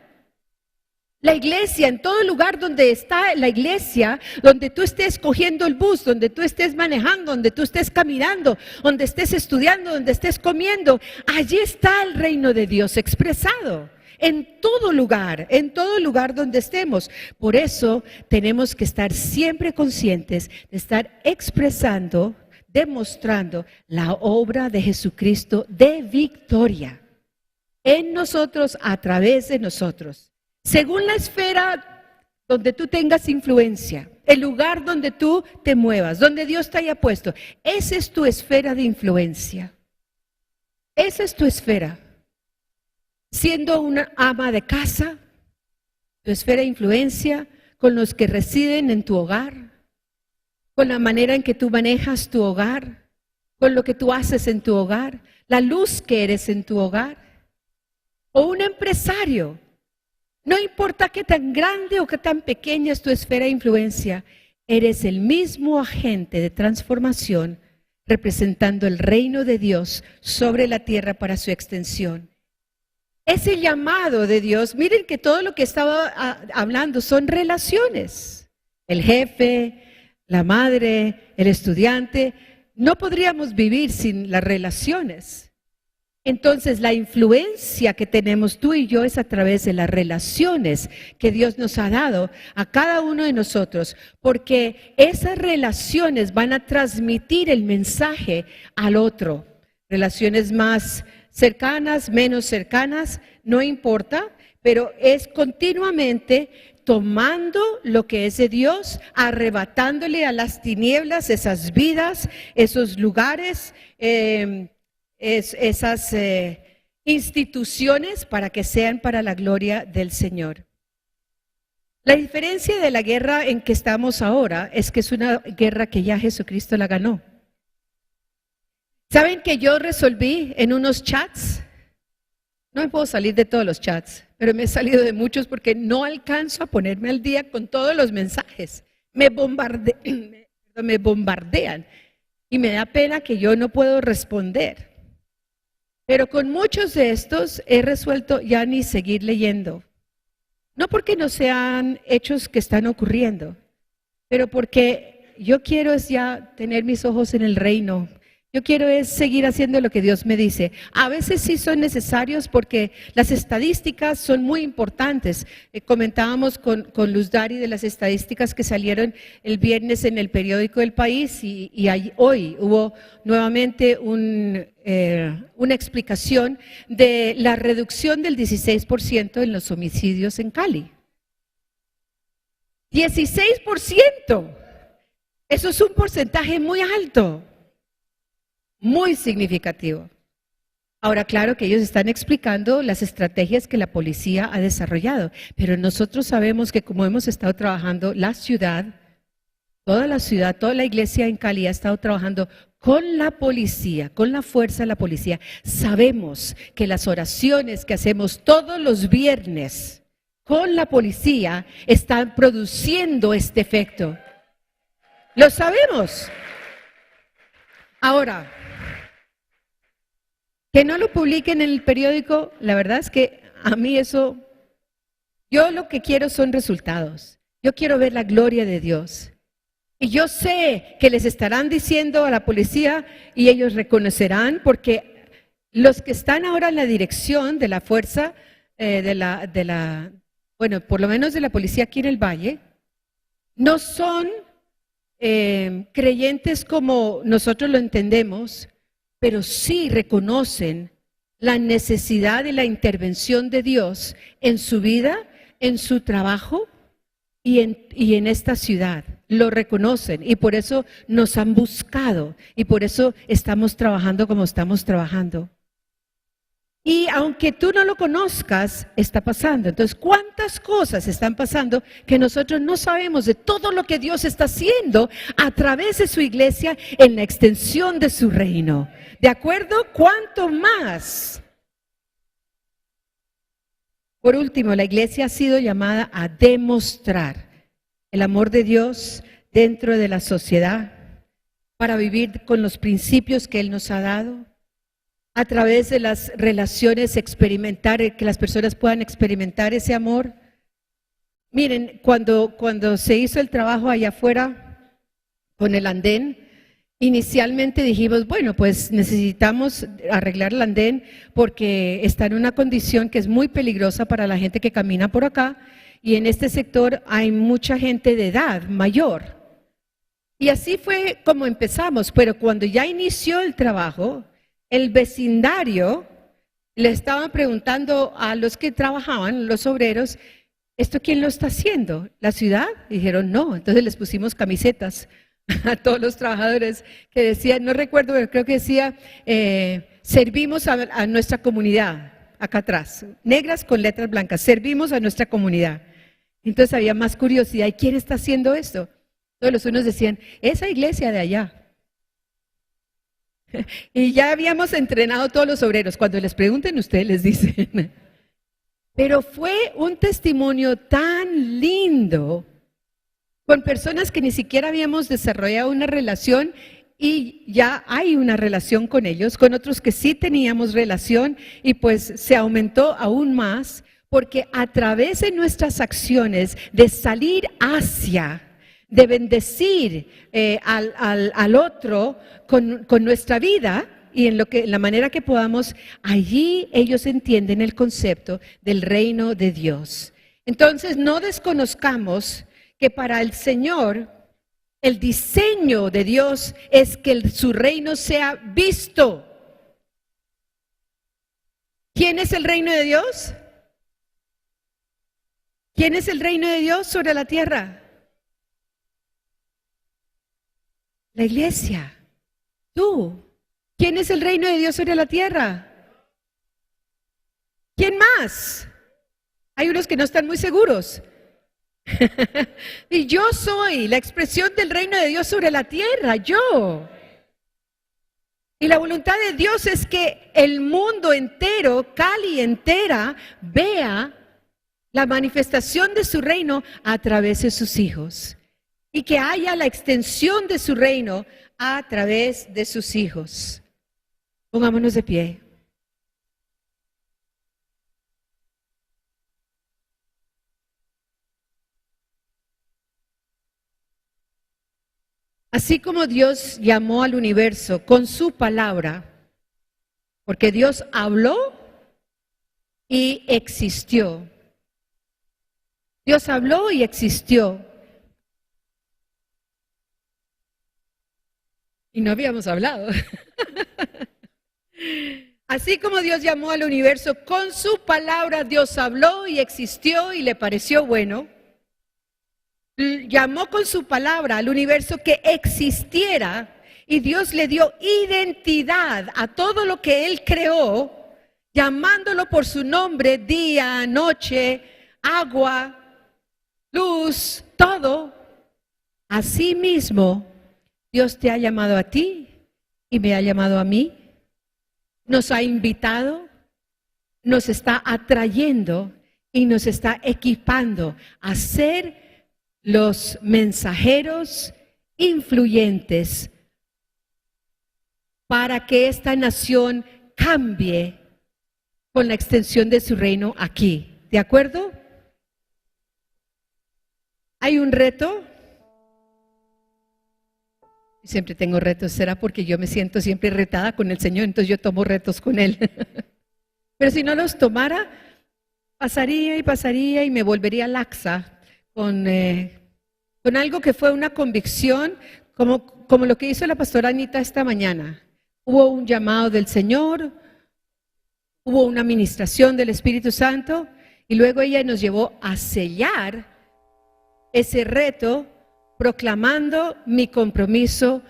La iglesia, en todo lugar donde está la iglesia, donde tú estés cogiendo el bus, donde tú estés manejando, donde tú estés caminando, donde estés estudiando, donde estés comiendo, allí está el reino de Dios expresado. En todo lugar donde estemos. Por eso tenemos que estar siempre conscientes de estar expresando, demostrando la obra de Jesucristo de victoria en nosotros, a través de nosotros. Según la esfera donde tú tengas influencia, el lugar donde tú te muevas, donde Dios te haya puesto, esa es tu esfera de influencia. Esa es tu esfera. Siendo una ama de casa, tu esfera de influencia con los que residen en tu hogar, con la manera en que tú manejas tu hogar, con lo que tú haces en tu hogar, la luz que eres en tu hogar, o un empresario. No importa qué tan grande o qué tan pequeña es tu esfera de influencia, eres el mismo agente de transformación representando el reino de Dios sobre la tierra para su extensión. Ese llamado de Dios, miren que todo lo que estaba hablando son relaciones. El jefe, la madre, el estudiante, no podríamos vivir sin las relaciones. Entonces la influencia que tenemos tú y yo es a través de las relaciones que Dios nos ha dado a cada uno de nosotros, porque esas relaciones van a transmitir el mensaje al otro. Relaciones más cercanas, menos cercanas, no importa, pero es continuamente tomando lo que es de Dios, arrebatándole a las tinieblas esas vidas, esos lugares, esas instituciones para que sean para la gloria del Señor. La diferencia de la guerra en que estamos ahora es que es una guerra que ya Jesucristo la ganó. ¿Saben que yo resolví en unos chats? No me puedo salir de todos los chats, pero me he salido de muchos porque no alcanzo a ponerme al día con todos los mensajes. Me bombardean y me da pena que yo no puedo responder. Pero con muchos de estos he resuelto ya ni seguir leyendo. No porque no sean hechos que están ocurriendo, pero porque yo quiero es ya tener mis ojos en el reino. Yo quiero es seguir haciendo lo que Dios me dice. A veces sí son necesarios porque las estadísticas son muy importantes. Comentábamos con Luz Dari de las estadísticas que salieron el viernes en el periódico El País y hoy hubo nuevamente una explicación de la reducción del 16% en los homicidios en Cali. 16%. Eso es un porcentaje muy alto. Muy significativo. Ahora, claro que ellos están explicando las estrategias que la policía ha desarrollado, pero nosotros sabemos que como hemos estado trabajando la ciudad, toda la iglesia en Cali ha estado trabajando con la policía, con la fuerza de la policía. Sabemos que las oraciones que hacemos todos los viernes con la policía están produciendo este efecto. Lo sabemos. Ahora, que no lo publiquen en el periódico, la verdad es que a mí eso, yo lo que quiero son resultados. Yo quiero ver la gloria de Dios. Y yo sé que les estarán diciendo a la policía y ellos reconocerán, porque los que están ahora en la dirección de la fuerza, bueno, por lo menos de la policía aquí en el Valle, no son creyentes como nosotros lo entendemos, pero sí reconocen la necesidad de la intervención de Dios en su vida, en su trabajo y en esta ciudad. lo reconocen y por eso nos han buscado y por eso estamos trabajando como estamos trabajando. Y aunque tú no lo conozcas, está pasando. Entonces, ¿cuántas cosas están pasando que nosotros no sabemos de todo lo que Dios está haciendo a través de su iglesia en la extensión de su reino? ¿De acuerdo? ¿Cuánto más? Por último, la iglesia ha sido llamada a demostrar el amor de Dios dentro de la sociedad para vivir con los principios que Él nos ha dado. A través de las relaciones experimentar, que las personas puedan experimentar ese amor. Miren, cuando se hizo el trabajo allá afuera con el andén, inicialmente dijimos, bueno, pues necesitamos arreglar el andén porque está en una condición que es muy peligrosa para la gente que camina por acá y en este sector hay mucha gente de edad mayor. Y así fue como empezamos, pero cuando ya inició el trabajo, el vecindario le estaban preguntando a los que trabajaban, los obreros, ¿esto quién lo está haciendo? ¿La ciudad? Y dijeron no, entonces les pusimos camisetas a todos los trabajadores que decían, no recuerdo, pero creo que decía, servimos a nuestra comunidad, acá atrás, negras con letras blancas, servimos a nuestra comunidad. Entonces había más curiosidad, ¿y quién está haciendo esto? Todos los unos decían, esa iglesia de allá. Y ya habíamos entrenado a todos los obreros. Cuando les pregunten, ustedes les dicen. Pero fue un testimonio tan lindo con personas que ni siquiera habíamos desarrollado una relación y ya hay una relación con ellos, con otros que sí teníamos relación y pues se aumentó aún más porque a través de nuestras acciones de salir hacia de bendecir al otro con nuestra vida y en la manera que podamos, allí ellos entienden el concepto del reino de Dios. Entonces no desconozcamos que para el Señor el diseño de Dios es que su reino sea visto. ¿Quién es el reino de Dios? ¿Quién es el reino de Dios sobre la tierra? La iglesia, tú. ¿Quién es el reino de Dios sobre la tierra? ¿Quién más? Hay unos que no están muy seguros. Y yo soy la expresión del reino de Dios sobre la tierra, yo. Y la voluntad de Dios es que el mundo entero, Cali entera, vea la manifestación de su reino a través de sus hijos. Y que haya la extensión de su reino a través de sus hijos. Pongámonos de pie. Así como Dios llamó al universo con su palabra, porque Dios habló y existió. Dios habló y existió. Y no habíamos hablado. Así como Dios llamó al universo con su palabra, Dios habló y existió y le pareció bueno. Llamó con su palabra al universo que existiera y Dios le dio identidad a todo lo que Él creó, llamándolo por su nombre, día, noche, agua, luz, todo. Asimismo, Dios te ha llamado a ti y me ha llamado a mí. Nos ha invitado, nos está atrayendo y nos está equipando a ser los mensajeros influyentes para que esta nación cambie con la extensión de su reino aquí. ¿De acuerdo? Hay un reto. Siempre tengo retos, será porque yo me siento siempre retada con el Señor, entonces yo tomo retos con Él. Pero si no los tomara, pasaría y me volvería laxa con algo que fue una convicción, como lo que hizo la pastora Anita esta mañana. Hubo un llamado del Señor, hubo una ministración del Espíritu Santo y luego ella nos llevó a sellar ese reto proclamando mi compromiso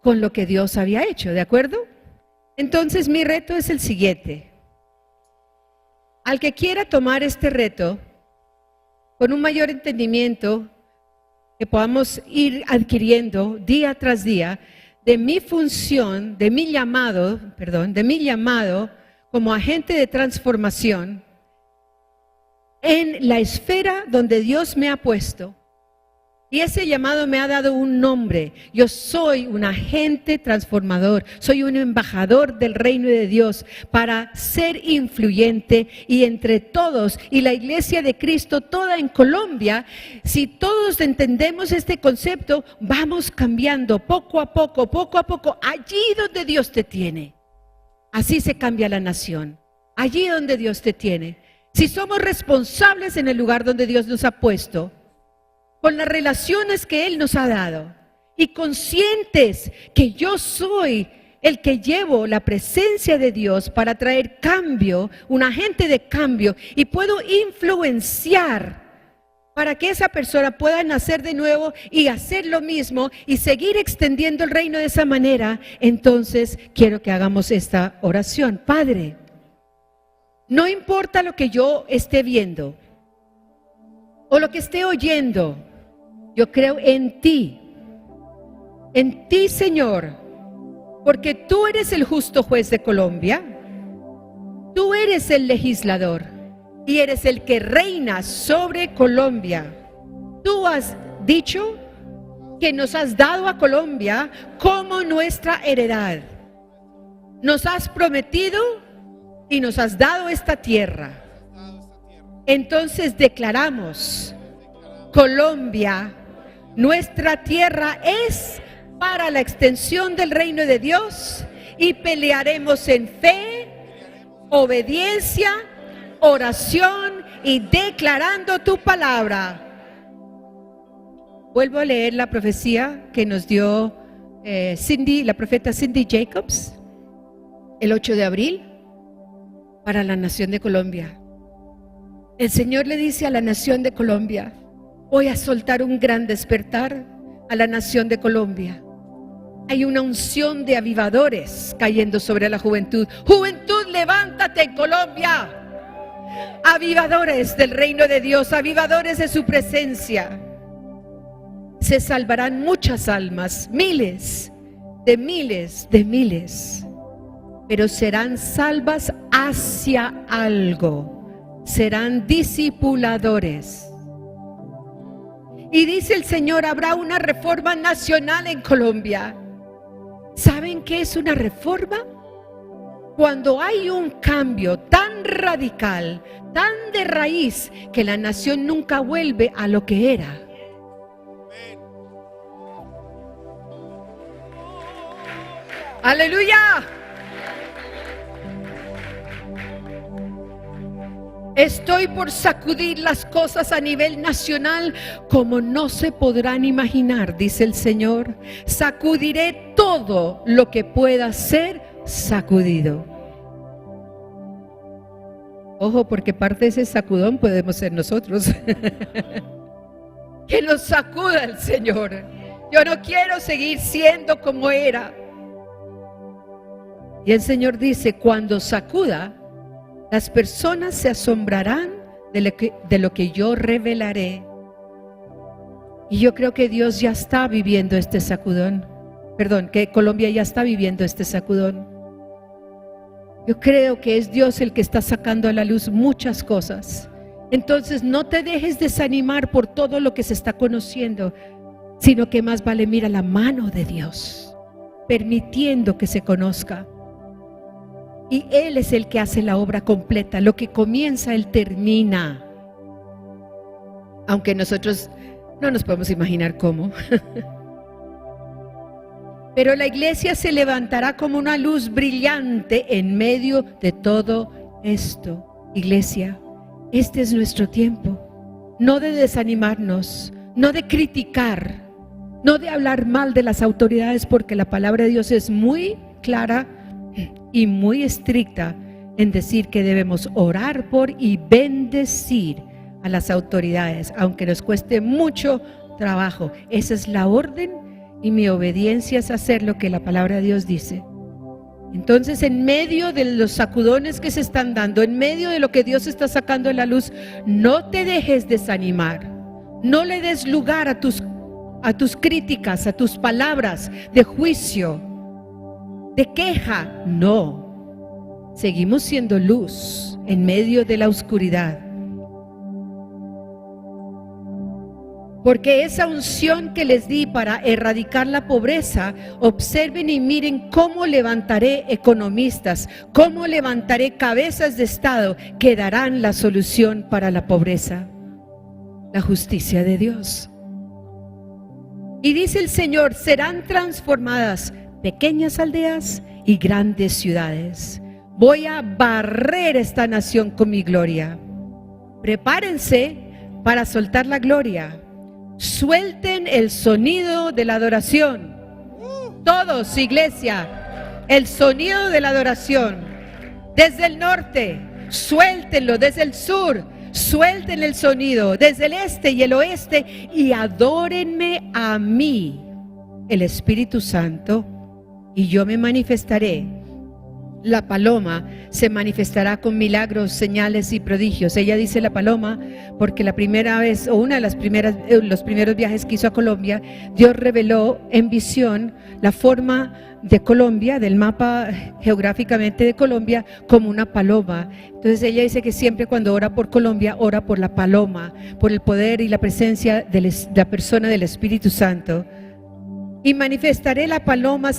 con lo que Dios había hecho, ¿de acuerdo? Entonces mi reto es el siguiente. Al que quiera tomar este reto con un mayor entendimiento que podamos ir adquiriendo día tras día de mi función, de mi llamado como agente de transformación en la esfera donde Dios me ha puesto. Y ese llamado me ha dado un nombre. Yo soy un agente transformador, soy un embajador del reino de Dios para ser influyente, y entre todos, y la iglesia de Cristo toda en Colombia, si todos entendemos este concepto, vamos cambiando poco a poco, allí donde Dios te tiene. Así se cambia la nación, allí donde Dios te tiene. Si somos responsables en el lugar donde Dios nos ha puesto, con las relaciones que Él nos ha dado, y conscientes que yo soy el que llevo la presencia de Dios para traer cambio, un agente de cambio, y puedo influenciar para que esa persona pueda nacer de nuevo y hacer lo mismo y seguir extendiendo el reino de esa manera, entonces quiero que hagamos esta oración. Padre, no importa lo que yo esté viendo o lo que esté oyendo, yo creo en ti, Señor, porque tú eres el justo juez de Colombia, tú eres el legislador y eres el que reina sobre Colombia. Tú has dicho que nos has dado a Colombia como nuestra heredad. Nos has prometido y nos has dado esta tierra. Entonces declaramos: Colombia, nuestra tierra es para la extensión del reino de Dios, y pelearemos en fe, obediencia, oración y declarando tu palabra. Vuelvo a leer la profecía que nos dio la profeta Cindy Jacobs, el 8 de abril, para la nación de Colombia. El Señor le dice a la nación de Colombia: voy a soltar un gran despertar a la nación de Colombia. Hay una unción de avivadores cayendo sobre la juventud. Juventud, levántate en Colombia. Avivadores del reino de Dios, avivadores de su presencia. Se salvarán muchas almas, miles, pero serán salvas hacia algo. Serán discipuladores. Y dice el Señor: habrá una reforma nacional en Colombia. ¿Saben qué es una reforma? Cuando hay un cambio tan radical, tan de raíz, que la nación nunca vuelve a lo que era. ¡Aleluya! Estoy por sacudir las cosas a nivel nacional como no se podrán imaginar, dice el Señor. Sacudiré todo lo que pueda ser sacudido. Ojo, porque parte de ese sacudón podemos ser nosotros. Que nos sacuda el Señor. Yo no quiero seguir siendo como era. Y el Señor dice: cuando sacuda, las personas se asombrarán de lo que yo revelaré. Y yo creo que Dios ya está viviendo este sacudón. Que Colombia ya está viviendo este sacudón. Yo creo que es Dios el que está sacando a la luz muchas cosas. Entonces no te dejes desanimar por todo lo que se está conociendo, sino que más vale mira la mano de Dios, permitiendo que se conozca. Y Él es el que hace la obra completa. Lo que comienza, Él termina. Aunque nosotros no nos podemos imaginar cómo. Pero la iglesia se levantará como una luz brillante en medio de todo esto. Iglesia, este es nuestro tiempo. No de desanimarnos, no de criticar, no de hablar mal de las autoridades, porque la palabra de Dios es muy clara y muy estricta en decir que debemos orar por y bendecir a las autoridades, aunque nos cueste mucho trabajo. Esa es la orden y mi obediencia es hacer lo que la palabra de Dios dice. Entonces, en medio de los sacudones que se están dando, en medio de lo que Dios está sacando a la luz, no te dejes desanimar. No le des lugar a tus críticas, a tus palabras de juicio, de queja. No. Seguimos siendo luz en medio de la oscuridad. Porque esa unción que les di para erradicar la pobreza, observen y miren cómo levantaré economistas, cómo levantaré cabezas de Estado que darán la solución para la pobreza, la justicia de Dios. Y dice el Señor, serán transformadas pequeñas aldeas y grandes ciudades. Voy a barrer esta nación con mi gloria. Prepárense para soltar la gloria. Suelten el sonido de la adoración. Todos, iglesia, el sonido de la adoración. Desde el norte, suéltenlo. Desde el sur, suelten el sonido. Desde el este y el oeste, y adórenme a mí, el Espíritu Santo, y yo me manifestaré. La paloma se manifestará con milagros, señales y prodigios. Ella dice la paloma porque la primera vez, o una de las primeras, los primeros viajes que hizo a Colombia, Dios reveló en visión la forma de Colombia, del mapa geográficamente de Colombia, como una paloma. Entonces ella dice que siempre cuando ora por Colombia, ora por la paloma, por el poder y la presencia de la persona del Espíritu Santo. Y manifestaré la paloma,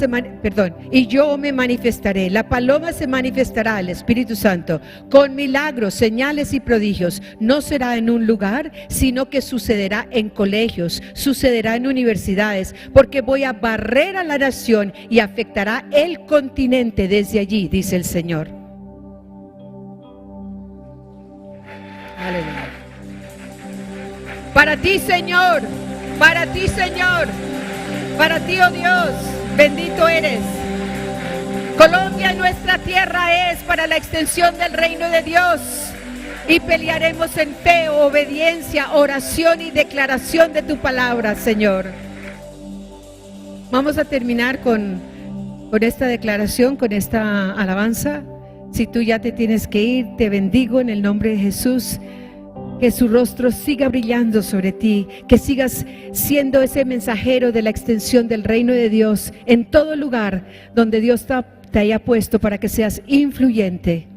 y yo me manifestaré. La paloma se manifestará, el Espíritu Santo, con milagros, señales y prodigios. No será en un lugar, sino que sucederá en colegios, sucederá en universidades, porque voy a barrer a la nación y afectará el continente desde allí, dice el Señor. Aleluya. Para ti, Señor, para ti, Señor. Para ti, oh Dios, bendito eres. Colombia, nuestra tierra, es para la extensión del reino de Dios. Y pelearemos en fe, obediencia, oración y declaración de tu palabra, Señor. Vamos a terminar con esta declaración, con esta alabanza. Si tú ya te tienes que ir, te bendigo en el nombre de Jesús. Que su rostro siga brillando sobre ti, que sigas siendo ese mensajero de la extensión del reino de Dios en todo lugar donde Dios te haya puesto, para que seas influyente